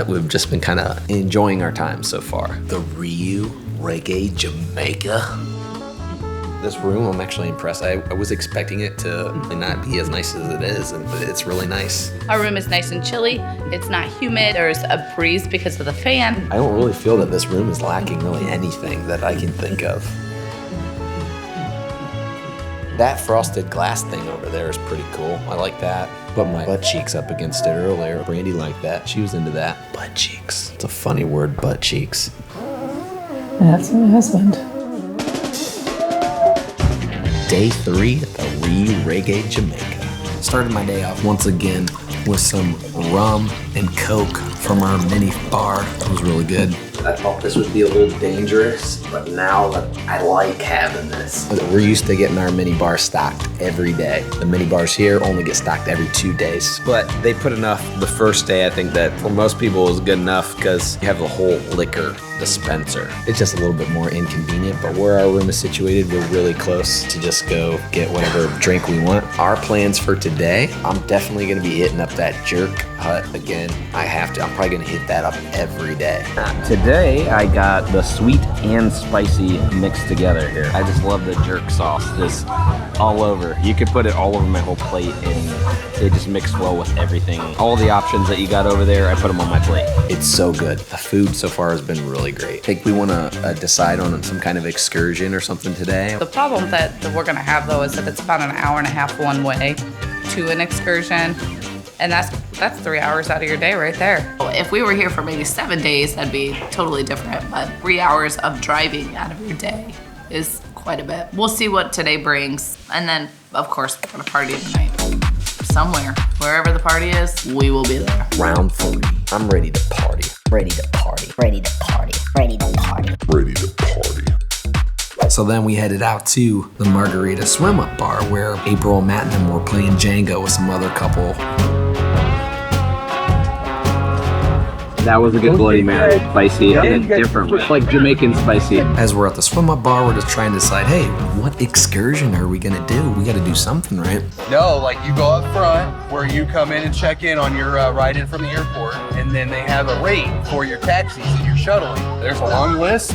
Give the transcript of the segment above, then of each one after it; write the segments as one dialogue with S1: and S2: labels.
S1: We've just been kind of enjoying our time so far. The RIU Reggae Jamaica. This room, I'm actually impressed. I was expecting it to not be as nice as it is, but it's really nice.
S2: Our room is nice and chilly. It's not humid. There's a breeze because of the fan.
S1: I don't really feel that this room is lacking really anything that I can think of. That frosted glass thing over there is pretty cool. I like that. Put my butt cheeks up against it earlier. Brandy liked that. She was into that. Butt cheeks. It's a funny word, butt cheeks.
S3: That's my husband.
S1: Day 3 at the RIU Reggae Jamaica. Started my day off once again with some rum and Coke from our mini bar. It was really good. I thought this would be a little dangerous, but now I like having this. We're used to getting our mini bar stocked every day. The mini bars here only get stocked every 2 days. But they put enough the first day, I think that for most people is good enough because you have the whole liquor dispenser. It's just a little bit more inconvenient, but where our room is situated, we're really close to just go get whatever drink we want. Our plans for today, I'm definitely gonna be hitting up that jerk hut again. I have to. I'm probably gonna hit that up every day.
S4: Today, I got the sweet and spicy mixed together here. I just love the jerk sauce, just all over. You could put it all over my whole plate and it just mixed well with everything. All the options that you got over there, I put them on my plate.
S1: It's so good. The food so far has been really great. I think we want to decide on some kind of excursion or something today.
S2: The problem that we're gonna have though is that it's about an hour and a half one way to an excursion. And that's 3 hours out of your day right there. If we were here for maybe 7 days, that'd be totally different. But 3 hours of driving out of your day is quite a bit. We'll see what today brings. And then, of course, we're gonna party tonight. Somewhere, wherever the party is, we will be there.
S1: Round 3. I'm ready to party.
S5: Ready to party. Ready to party. Ready to party.
S1: Ready to party. So then we headed out to the Margarita Swim Up Bar where April and Matt and them were playing Jenga with some other couple.
S4: That was a good Bloody Mary, spicy in a different way, like Jamaican spicy.
S1: As we're at the swim up bar, we're just trying to decide, hey, what excursion are we gonna do? We gotta do something, right?
S6: No, like you go up front where you come in and check in on your ride in from the airport, and then they have a rate for your taxis that you're shuttling. There's a long list,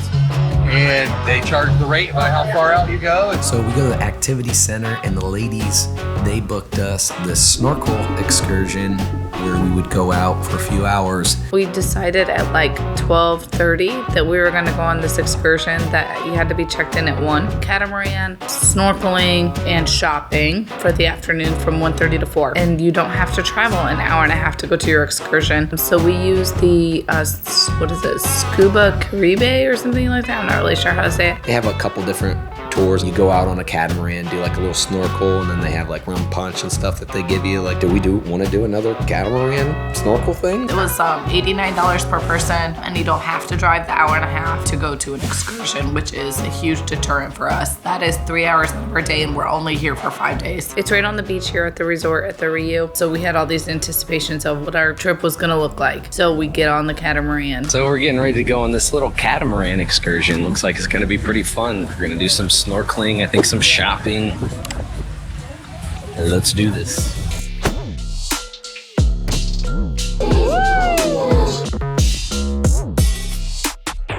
S6: and they charge the rate by how far out you go.
S1: So we go to the activity center, and the ladies, they booked us this snorkel excursion where we would go out for a few hours.
S2: We decided at like 12:30 that we were gonna go on this excursion that you had to be checked in at 1. Catamaran, snorkeling, and shopping for the afternoon from 1:30 to 4. And you don't have to travel an hour and a half to go to your excursion. So we use the, Scuba Caribe or something like that. I'm not really sure how to say it.
S1: They have a couple different tours. You go out on a catamaran, do like a little snorkel, and then they have like rum punch and stuff that they give you. Like, do we want to do another catamaran snorkel thing?
S2: It was $89 per person, and you don't have to drive the hour and a half to go to an excursion, which is a huge deterrent for us. That is 3 hours per day, and we're only here for 5 days. It's right on the beach here at the resort at the RIU. So we had all these anticipations of what our trip was gonna look like. So we get on the catamaran.
S4: So we're getting ready to go on this little catamaran excursion. Looks like it's gonna be pretty fun. We're gonna do some snorkeling, I think some shopping. Let's do this.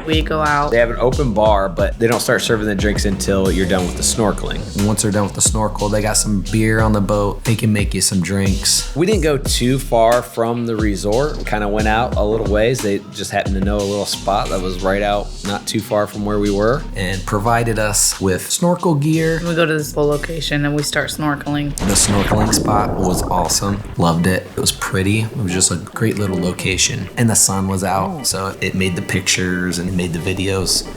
S2: We go out.
S1: They have an open bar, but they don't start serving the drinks until you're done with the snorkeling. And once they're done with the snorkel, they got some beer on the boat. They can make you some drinks. We didn't go too far from the resort. We kind of went out a little ways. They just happened to know a little spot that was right out, not too far from where we were, and provided us with snorkel gear.
S2: We go to this full location and we start snorkeling.
S1: The snorkeling spot was awesome. Loved it. It was pretty. It was just a great little location. And the sun was out, so it made the pictures and made the videos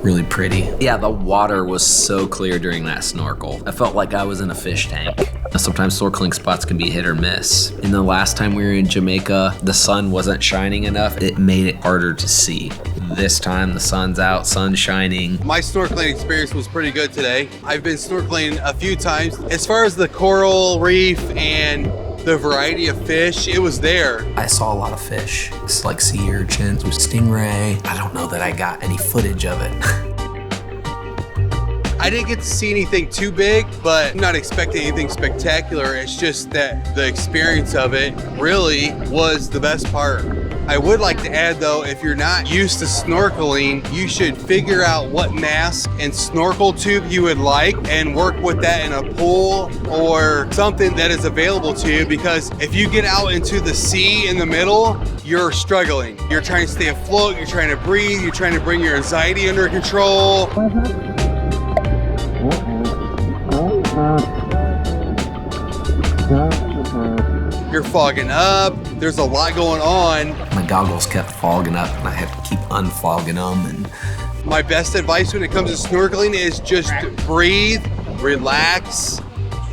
S1: really pretty. Yeah, the water was so clear during that snorkel. I felt like I was in a fish tank. Sometimes snorkeling spots can be hit or miss. And the last time we were in Jamaica, the sun wasn't shining enough. It made it harder to see. This time the sun's out, sun's shining.
S6: My snorkeling experience was pretty good today. I've been snorkeling a few times. As far as the coral reef and the variety of fish, it was there.
S1: I saw a lot of fish. It's like sea urchins with stingray. I don't know that I got any footage of it.
S6: I didn't get to see anything too big, but I'm not expecting anything spectacular. It's just that the experience of it really was the best part. I would like to add though, if you're not used to snorkeling, you should figure out what mask and snorkel tube you would like and work with that in a pool or something that is available to you, because if you get out into the sea in the middle, you're struggling. You're trying to stay afloat, you're trying to breathe, you're trying to bring your anxiety under control. You're fogging up, there's a lot going on.
S1: My goggles kept fogging up and I had to keep unfogging them. And
S6: my best advice when it comes to snorkeling is just breathe, relax,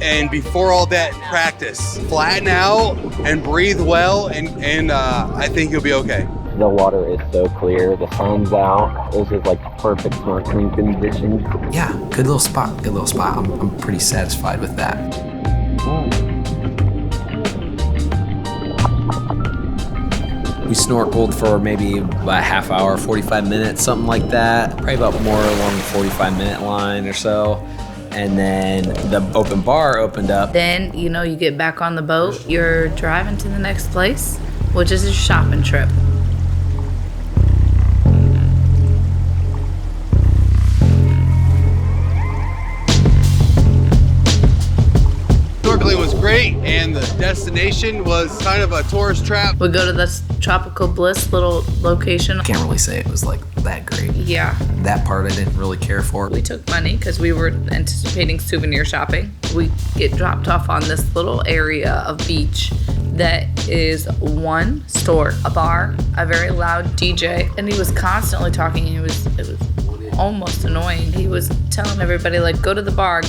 S6: and before all that, practice. Flatten out and breathe well, and I think you'll be okay.
S4: The water is so clear, the sun's out. This is like perfect snorkeling conditions.
S1: yeah, good little spot, good little spot. I'm pretty satisfied with that. We snorkeled for maybe about a half hour, 45 minutes, something like that. Probably about more along the 45-minute line or so. And then the open bar opened up.
S2: Then, you know, you get back on the boat, you're driving to the next place, which is a shopping trip.
S6: Snorkeling was great, and the destination was kind of a tourist trap.
S2: We go to this tropical Bliss little location.
S1: Can't really say it was like that great.
S2: Yeah.
S1: That part I didn't really care for.
S2: We took money because we were anticipating souvenir shopping. We get dropped off on this little area of beach that is one store, a bar, a very loud DJ, and he was constantly talking. It was almost annoying. He was telling everybody, like, go to the bar,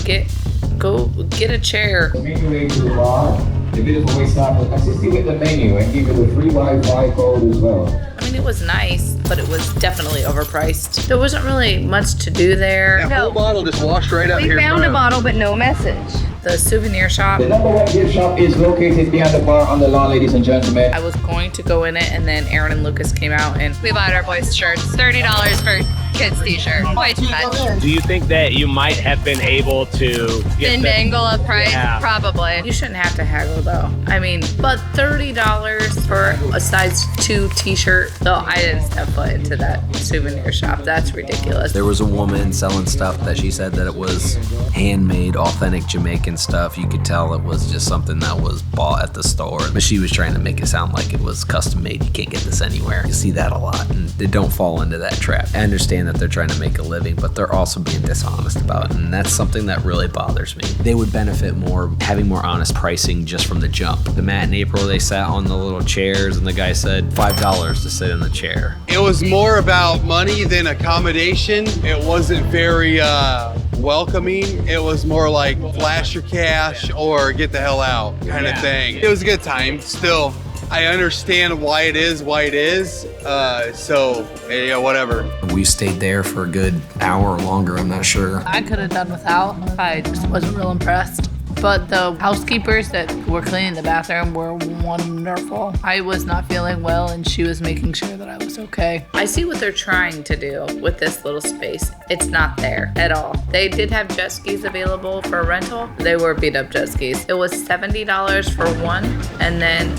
S2: go get a chair.
S7: Make your way to the bar. The beautiful way stop will assist you with the menu and give you the free Wi-Fi code as well.
S2: I mean, it was nice, but it was definitely overpriced. There wasn't really much to do there.
S6: That whole bottle just washed right up here.
S8: We found a bottle, but no message.
S2: The souvenir shop,
S7: The number one gift shop is located behind the bar on the lawn, ladies and gentlemen.
S2: I was going to go in it, and then Aaron and Lucas came out, and
S8: We bought our boys' shirts. $30 for kids' t-shirt. Way too much.
S9: Do you think that you might have been able to get
S8: Didn't angle up price?
S9: Yeah.
S8: Probably.
S2: you shouldn't have to haggle though. I mean, but $30 for a size 2 t-shirt, though I didn't step foot into that souvenir shop. That's ridiculous.
S1: There was a woman selling stuff that she said that it was handmade, authentic Jamaican stuff. You could tell it was just something that was bought at the store, but she was trying to make it sound like it was custom made. You can't get this anywhere. You see that a lot, and they don't fall into that trap. I understand that they're trying to make a living, but they're also being dishonest about it, and that's something that really bothers me. They would benefit more having more honest pricing just from the jump. The Matt and April, they sat on the little chairs, and the guy said $5 to sit in the chair.
S6: It was more about money than accommodation. It wasn't very welcoming. It was more like flash your cash or get the hell out kind of thing. It was a good time. Still, I understand why it is. So yeah, whatever.
S1: We stayed there for a good hour or longer, I'm not sure.
S2: I could have done without. I just wasn't real impressed. But the housekeepers that were cleaning the bathroom were wonderful. I was not feeling well, and she was making sure that I was okay. I see what they're trying to do with this little space. It's not there at all. They did have jet skis available for rental. They were beat up jet skis. It was $70 for one, and then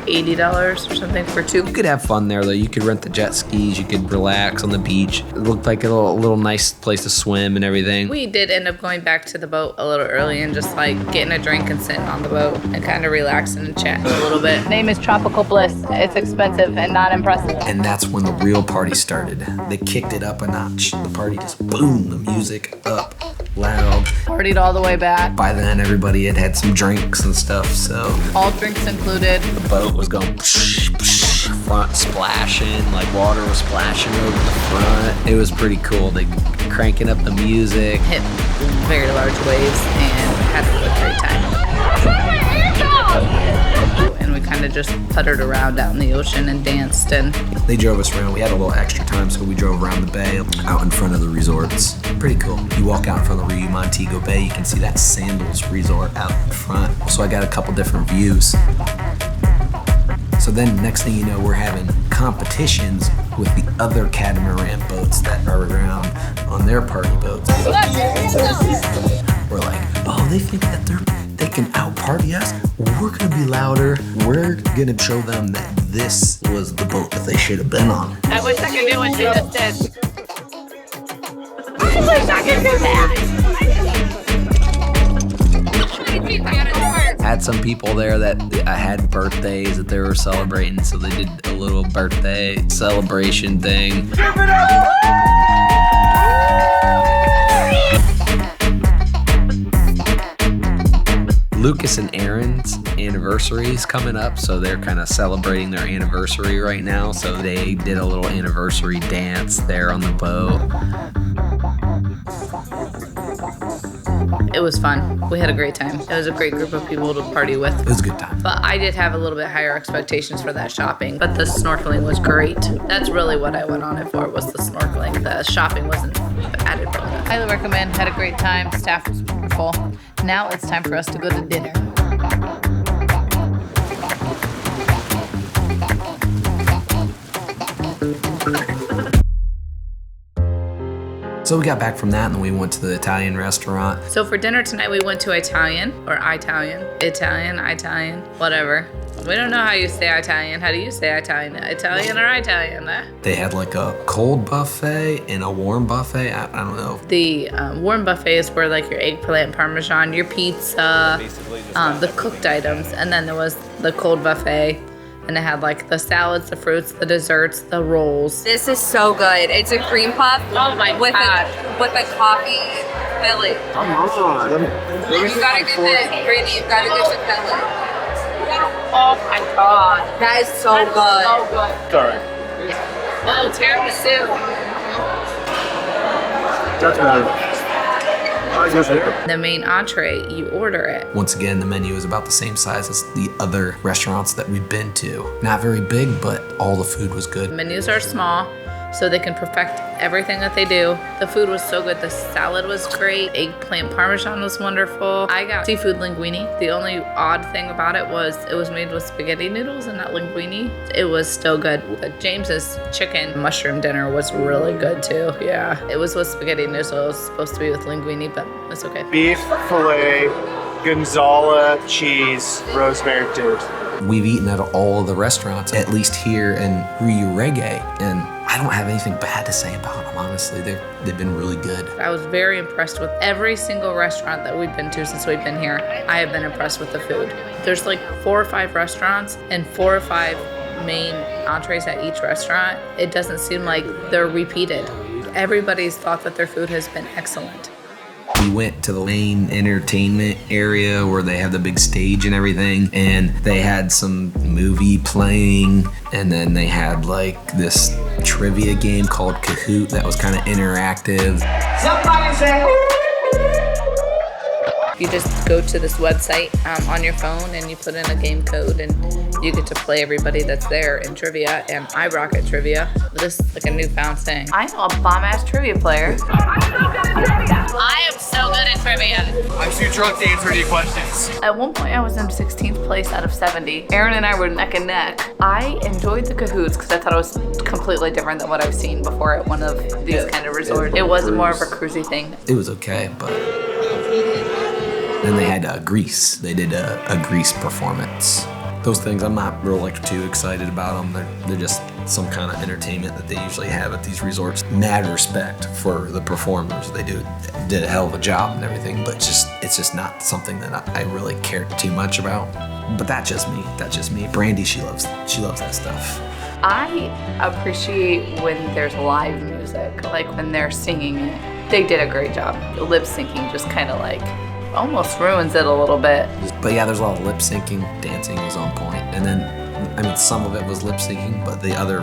S2: $80 or something for two.
S1: You could have fun there though. You could rent the jet skis, you could relax on the beach. It looked like a little nice place to swim and everything.
S2: We did end up going back to the boat a little early and just like getting a drink and sitting on the boat and kind of relaxing and chatting a little bit.
S8: Name is Tropical Bliss. It's expensive and not impressive.
S1: And that's when the real party started. They kicked it up a notch. The party just boom, the music up, loud.
S2: Partied all the way back.
S1: By then, everybody had had some drinks and stuff, so
S2: All drinks included.
S1: the boat was going psh, psh, front splashing, like water was splashing over the front. It was pretty cool. They cranking up the music.
S2: Hit very large waves and had a great time. And we kind of just puttered around out in the ocean and danced, and
S1: They drove us around. We had a little extra time, so we drove around the bay out in front of the resorts. Pretty cool. You walk out in front of the RIU Montego Bay, you can see that Sandals resort out in front. So I got a couple different views. So then next thing you know, we're having competitions with the other catamaran boats that are around on their party boats. We're like, oh, they think that they can out-party us? We're gonna be louder. We're gonna show them that this was the boat that they should have been on.
S8: I wish I could do what she just did. I wish I could do that.
S1: Had some people there that had birthdays that they were celebrating, so they did a little birthday celebration thing. Lucas and Aaron's anniversary is coming up, so they're kind of celebrating their anniversary right now. So they did a little anniversary dance there on the boat.
S2: It was fun. We had a great time. It was a great group of people to party with.
S1: It was a good time.
S2: But I did have a little bit higher expectations for that shopping. But the snorkeling was great. That's really what I went on it for, was the snorkeling. The shopping wasn't added bonus. Highly recommend. Had a great time. Staff was wonderful. Now it's time for us to go to dinner.
S1: So we got back from that and then we went to the Italian restaurant.
S2: So for dinner tonight, we went to Italian, whatever. We don't know how you say Italian. How do you say Italian? Italian or Italian?
S1: They had like a cold buffet and a warm buffet. I don't know.
S2: The warm buffet is where like your eggplant parmesan, your pizza, the cooked items. And then there was the cold buffet. And it had like the salads, the fruits, the desserts, the rolls.
S8: This is so good. It's a cream puff with a coffee filling. You gotta get the gravy. You gotta get the filling. Oh my god, that is so good. So good.
S6: Sorry.
S2: Oh, tiramisu.
S6: That's better.
S2: The main entree, you order it.
S1: Once again, the menu is about the same size as the other restaurants that we've been to. Not very big, but all the food was good.
S2: Menus are small, so they can perfect everything that they do. The food was so good. The salad was great. Eggplant parmesan was wonderful. I got seafood linguine. The only odd thing about it was made with spaghetti noodles and not linguine. It was still good. James's chicken mushroom dinner was really good too. Yeah, it was with spaghetti noodles. It was supposed to be with linguine, but it's okay.
S10: Beef fillet, Gonzala cheese, rosemary tube.
S1: We've eaten at all of the restaurants, at least here in RIU Reggae, and I don't have anything bad to say about them, honestly. They've been really good.
S2: I was very impressed with every single restaurant that we've been to since we've been here. I have been impressed with the food. There's like 4 or 5 restaurants and 4 or 5 main entrees at each restaurant. It doesn't seem like they're repeated. Everybody's thought that their food has been excellent.
S1: We went to the main entertainment area where they have the big stage and everything, and they had some movie playing, and then they had like this trivia game called Kahoot that was kind of interactive.
S11: Somebody say.
S2: You just go to this website on your phone and you put in a game code and you get to play everybody that's there in trivia, and I rock at trivia. This is like a newfound thing. I know a bomb-ass trivia player. I am so good at trivia.
S6: I'm too drunk to answer any questions.
S2: At one point I was in 16th place out of 70. Aaron and I were neck and neck. I enjoyed the Kahoots because I thought it was completely different than what I've seen before at one of these kind of resorts. It was more of a cruisy thing.
S1: It was okay, but then they had Grease. They did a Grease performance. Those things, I'm not real like too excited about them. They're just some kind of entertainment that they usually have at these resorts. Mad respect for the performers. They did a hell of a job and everything, but it's just not something that I really care too much about. But that's just me. Brandy, she loves that stuff.
S2: I appreciate when there's live music, like when they're singing it. They did a great job. The lip syncing just kind of like almost ruins it a little bit.
S1: But yeah, there's a lot of lip syncing. Dancing was on point. And then, I mean, some of it was lip syncing, but the other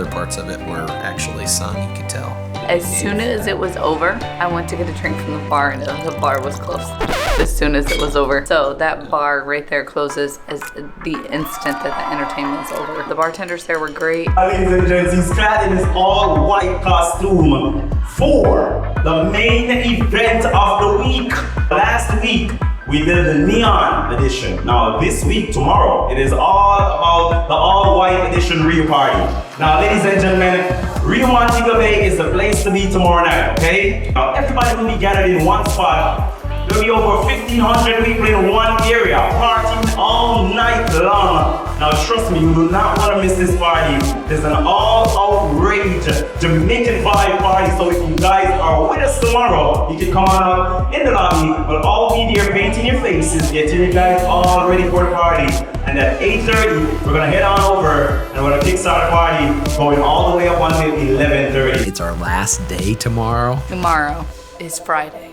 S1: parts of it were actually sung, you could tell.
S2: As soon as it was over, I went to get a drink from the bar and the bar was closed as soon as it was over. So that bar right there closes as the instant that the entertainment's over. The bartenders there were great.
S11: Ladies and gents, he's clad in his all-white costume for the main event of the week. Last week, we did the neon edition. Now this week, tomorrow, it is all about the all-white edition. Celebration RIU party. Now, ladies and gentlemen, RIU Montego Bay is the place to be tomorrow night, okay? Now, everybody will be gathered in one spot. There'll be over 1,500 people in one area, partying all night long. Now, trust me, you do not want to miss this party. There's an all-outrage Jamaican vibe party, so if you guys are with us tomorrow, you can come on out in the lobby. We'll all be there painting your faces, getting you guys all ready for the party. And at 8:30, we're gonna head on over and we're gonna kickstart the party, going all the way up until 11:30.
S1: It's our last day tomorrow.
S2: Tomorrow is Friday.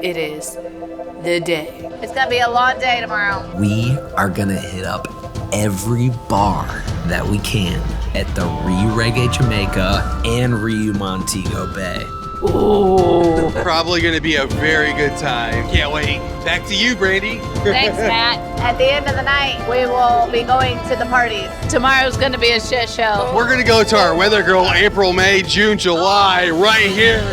S2: It is the day.
S8: It's gonna be a long day tomorrow.
S1: We are gonna hit up every bar that we can at the RIU Reggae Jamaica and RIU Montego Bay.
S2: Ooh.
S6: Probably going to be a very good time. Can't wait. Back to you, Brandy.
S8: Thanks, Matt. At the end of the night, we will be going to the parties.
S2: Tomorrow's gonna be a shit show.
S6: We're going to go to our weather girl April, May, June, July, right here.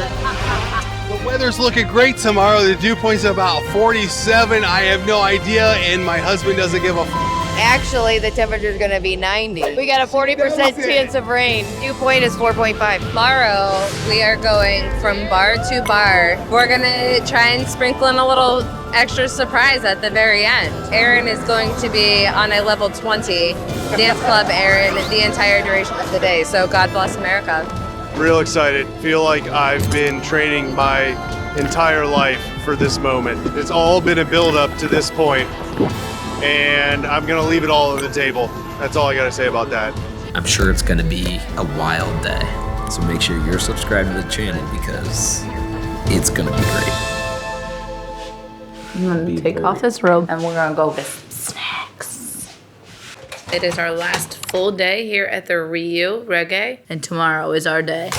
S6: The weather's looking great tomorrow. The dew point's about 47. I have no idea, and my husband doesn't give a
S8: Actually, the temperature is gonna be 90. We got a 40% chance of rain. Dew point is 4.5.
S12: Tomorrow, we are going from bar to bar. We're gonna try and sprinkle in a little extra surprise at the very end. Aaron is going to be on a level 20 dance club Aaron the entire duration of the day. So God bless America.
S10: Real excited. Feel like I've been training my entire life for this moment. It's all been a build up to this point, and I'm gonna leave it all on the table. That's all I gotta say about that.
S1: I'm sure it's gonna be a wild day. So make sure you're subscribed to the channel because it's gonna be great.
S2: I'm gonna take off this robe and we're gonna go get some snacks. It is our last full day here at the RIU Reggae, and tomorrow is our day.